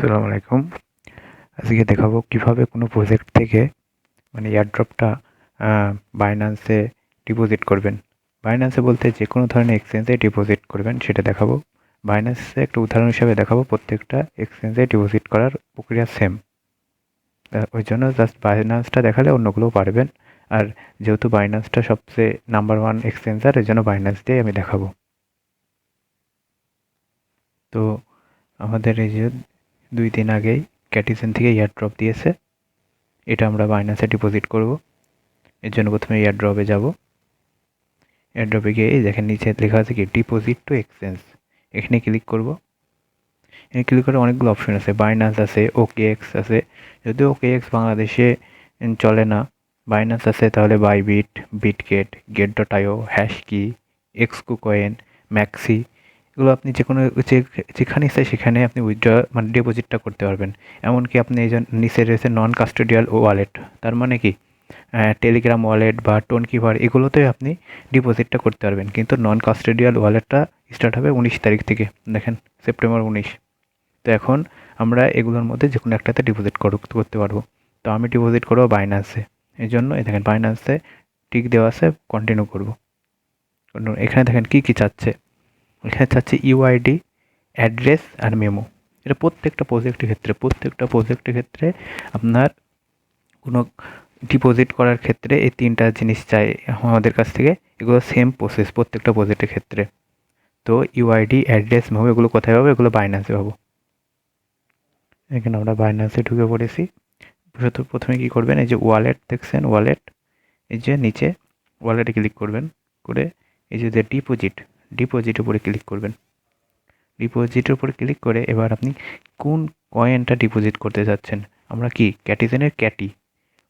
আসসালামু আলাইকুম। আজকে দেখাবো কিভাবে কোনো প্রজেক্ট থেকে মানে এয়ারড্রপটা বাইন্যান্সে ডিপোজিট করবেন। বাইন্যান্সে বলতে যে কোনো ধরনের এক্সচেঞ্জে ডিপোজিট করবেন সেটা দেখাবো। বাইন্যান্সে একটা উদাহরণ হিসাবে দেখাবো, প্রত্যেকটা এক্সচেঞ্জে ডিপোজিট করার প্রক্রিয়া সেম। ওই জন্য জাস্ট বাইন্যান্সটা দেখালে অন্যগুলোও পারবেন। আর যেহেতু বাইন্যান্সটা সবচেয়ে নাম্বার ওয়ান এক্সচেঞ্জার, এই জন্য বাইন্যান্স দিয়ে আমি দেখাবো। তো আমাদের এই যে 2 দিন আগেই ক্যাটিজেন থেকে এয়ারড্রপ দিয়েছে, এটা আমরা বাইন্যান্সে ডিপোজিট করব। এর জন্য প্রথমে এয়ারড্রপে যাব। এয়ারড্রপে গিয়ে এই দেখেন নিচে লেখা আছে কি ডিপোজিট টু এক্সচেঞ্জ, এখানে ক্লিক করব। এখানে ক্লিক করে অনেকগুলো অপশন আছে, বাইন্যান্স আছে, ওকেএক্স আছে। যদিও ওকেএক্স বাংলাদেশে চলে না, বাইন্যান্স আছে তাহলে বাইবিট, বিটগেট, গেট.io, হ্যাশকি, এক্সকোকয়েন, ম্যাক্সি, এগুলো আপনি যে কোনো যেখানে ইচ্ছা সেখানে আপনি উইথড্র মানে ডিপোজিটটা করতে পারবেন। এমনকি আপনি এই যে নিচে রয়েছে নন কাস্টোডিয়াল ওয়ালেট, তার মানে কি টেলিগ্রাম ওয়ালেট বা টোনকিপার, এগুলোতে আপনি ডিপোজিটটা করতে পারবেন। কিন্তু নন কাস্টোডিয়াল ওয়ালেটটা স্টার্ট হবে 19 তারিখ থেকে, দেখেন সেপ্টেম্বর 19। তো এখন আমরা এগুলোর মধ্যে যে কোনো একটাতে ডিপোজিট করতে পারবো। তো আমি ডিপোজিট করবো বাইন্যান্সে। এই জন্য এই দেখেন বাইন্যান্সে টিক দেওয়া আছে, কন্টিনিউ করব। এখানে দেখেন কী কী চাচ্ছে। এখানে চাচ্ছে ইউআইডি, অ্যাড্রেস আর মেমো। এটা প্রত্যেকটা প্রজেক্টের ক্ষেত্রে আপনার কোনো ডিপোজিট করার ক্ষেত্রে এই 3টা জিনিস চাই আমাদের কাছ থেকে। এগুলো সেম প্রসেস প্রত্যেকটা প্রজেক্টের ক্ষেত্রে। তো ইউআইডি, অ্যাড্রেস, মেমো এগুলো কোথায় পাবো? এগুলো বাইন্যান্সে পাবো। এখানে আমরা বাইন্যান্সে ঢুকে পড়েছি। প্রথমে কী করবেন, এই যে ওয়ালেট দেখছেন, ওয়ালেট, এই যে নিচে ওয়ালেটে ক্লিক করবেন, করে এই যে ডিপোজিট উপরে ক্লিক করবেন। ডিপোজিটের উপরে ক্লিক করে এবার আপনি কোন কয়েনটা ডিপোজিট করতে যাচ্ছেন। আমরা কি ক্যাটিজেনের ক্যাটি,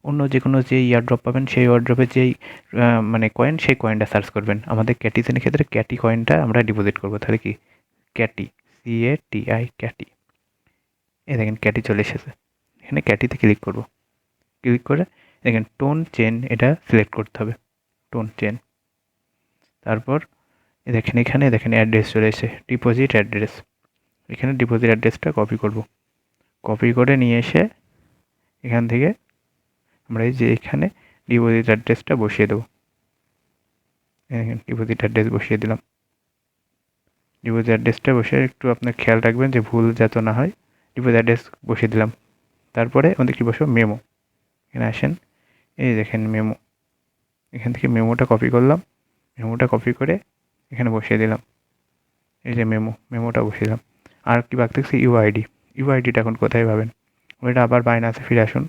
অন্য যে কোনো যে ইয়ারড্রপ পাবেন সেই ইয়ারড্রপে যেই মানে কয়েন, সেই কয়েনটা সার্চ করবেন। আমাদের ক্যাটিজেনের ক্ষেত্রে ক্যাটি কয়েনটা আমরা ডিপোজিট করবো। তাহলে কি ক্যাটি, CATI, ক্যাটি। এই দেখেন ক্যাটি চলে এসেছে। এখানে ক্যাটিতে ক্লিক করব। ক্লিক করে দেখেন টোন চেন, এটা সিলেক্ট করতে হবে, টোন চেন। তারপর দেখেন এখানে দেখেন অ্যাড্রেস চলে এসেছে, ডিপোজিট অ্যাড্রেস। এখানে ডিপোজিট অ্যাড্রেসটা কপি করব। কপি করে নিয়ে এসে এখান থেকে আমরা এই যে এখানে ডিপোজিট অ্যাড্রেসটা বসিয়ে দেবো। ডিপোজিট অ্যাড্রেস বসিয়ে দিলাম। ডিপোজিট অ্যাড্রেসটা বসে একটু আপনার খেয়াল রাখবেন যে ভুল যাতে না হয়। ডিপোজিট অ্যাড্রেস বসিয়ে দিলাম। তারপরে আমাদের কী বসবো, মেমো। এখানে আসেন, এই দেখেন মেমো। এখান থেকে মেমোটা কপি করলাম। মেমোটা কপি করে এখানে বসিয়ে দিলাম। এই যে মেমোটা বসিয়ে দিলাম। আর কি বাকি থাকছে, ইউআইডিটা এখন কোথায় পাবেন? ওইটা আবার বাইন্যান্সে ফিরে আসুন।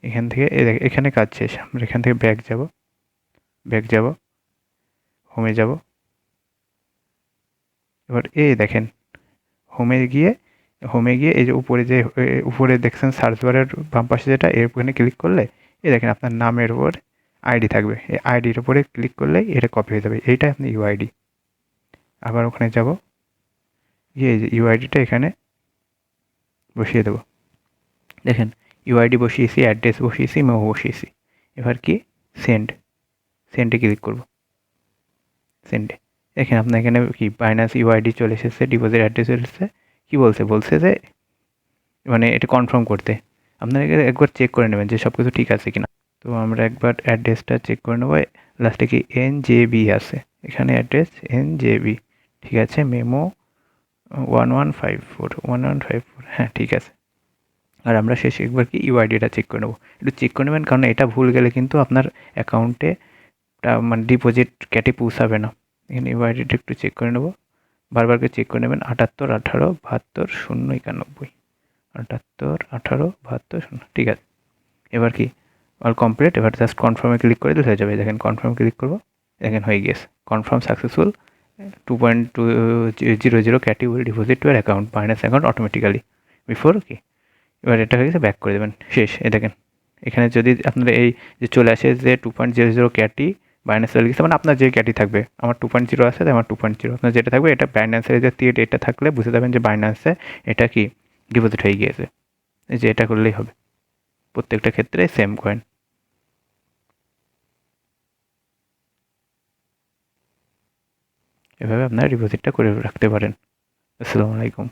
এখান থেকে এখানে কাজ শেষ। আমরা এখান থেকে ব্যাক যাব, হোমে যাব। এবার এই দেখেন হোমে গিয়ে এই যে উপরে দেখছেন সার্চ বারের বাম পাশে যেটা, এখানে ক্লিক করলে এই দেখেন আপনার নামের উপর আইডি থাকবে। এই আইডির উপরে ক্লিক করলেই এটা কপি হয়ে যাবে। এইটা আপনি ইউআইডি। আবার ওখানে যাব, গিয়ে এই যে ইউআইডিটা এখানে বসিয়ে দেবো। দেখেন ইউআইডি বসিয়েছি, অ্যাড্রেস বসিয়েছি, মেমো বসিয়েছি। এবার কি সেন্ডে ক্লিক করব। সেন্ডে দেখেন আপনার এখানে কি বাইন্যান্স ইউআইডি চলে এসেছে, ডিপোজিট অ্যাড্রেস চলে এসেছে। কী বলছে যে মানে এটা কনফার্ম করতে আপনারা একবার চেক করে নেবেন যে সব কিছু ঠিক আছে কিনা। তো আমরা একবার অ্যাড্রেসটা চেক করে নেবো। লাস্টে কি NJB আছে, এখানে অ্যাড্রেস NJB, ঠিক আছে। মেমো 1154, হ্যাঁ ঠিক আছে। আর আমরা শেষে একবার কি ইউআইডিটা চেক করে নেবো। একটু চেক করে নেবেন, কারণ এটা ভুল গেলে কিন্তু আপনার অ্যাকাউন্টে মানে ডিপোজিট ক্যাটে পৌঁছাবে না। এখানে ইউআইডিটা একটু চেক করে নেবো, বারবার করে চেক করে নেবেন। 78 18 72 0 91, 78 18 72 0, ঠিক আছে। এবার কি অল কমপ্লিট। এবার জাস্ট কনফার্মে ক্লিক করে দিলে হয়ে যাবে। দেখেন কনফার্মে ক্লিক করবো, দেখেন হয়ে গিয়েছে, কনফার্ম সাকসেসফুল। 2.200 ক্যাটি will deposit to your account, Binance account automatically before কি। এবার এটা হয়ে গেছে, ব্যাক করে দেবেন, শেষ। দেখেন এখানে যদি আপনারা এই যে চলে আসে যে 2.00 ক্যাটি বাইন্যান্স চলে গেছে, মানে আপনার যে ক্যাটি থাকবে, আমার 2.0 আছে তাই আমার 2.0, আপনার যেটা থাকবে এটা বাইন্যান্সের যে এটা থাকলে বুঝে যাবেন যে বাইন্যান্সে এটা কি ডিপোজিট হয়ে গিয়েছে। এই যে এটা করলেই হবে, প্রত্যেকটা ক্ষেত্রে সেম কয়েন। এভাবে আপনারা ডিপোজিটটা করে রাখতে পারেন। আসসালামু আলাইকুম।